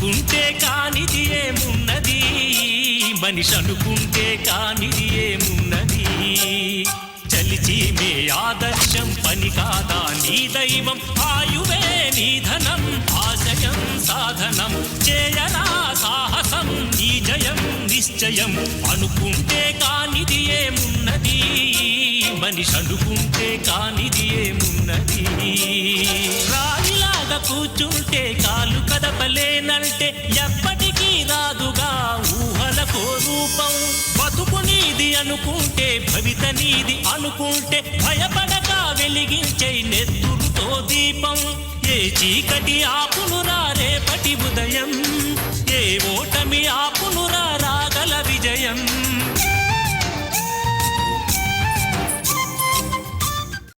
అనుకుంటే కానిది ఏమున్నది, మనిషి అనుకుంటే కానిది ఏమున్నది. చలిచి మే ఆదర్శం పని కాదా నీ దైవం, ఆయువే నీ ధనం ఆశయం సాధనం. చేయరా సాహసం నీ జయం నిశ్చయం, అనుకుంటే కానిది ఏమున్నది, మనిషి అనుకుంటే కానిది ఏమున్నది. రాయిలాగా కూర్చుంటే కాలు కదపలేనంటే ఎప్పటికీ రాదుగా ఊహలకో రూపం. బతుకు నీది అనుకుంటే భవిత నీది అనుకుంటే భయపడక వెలిగించే నెత్తురుతో దీపం. ఏ చీకటి ఆపును రేపటి ఉదయం.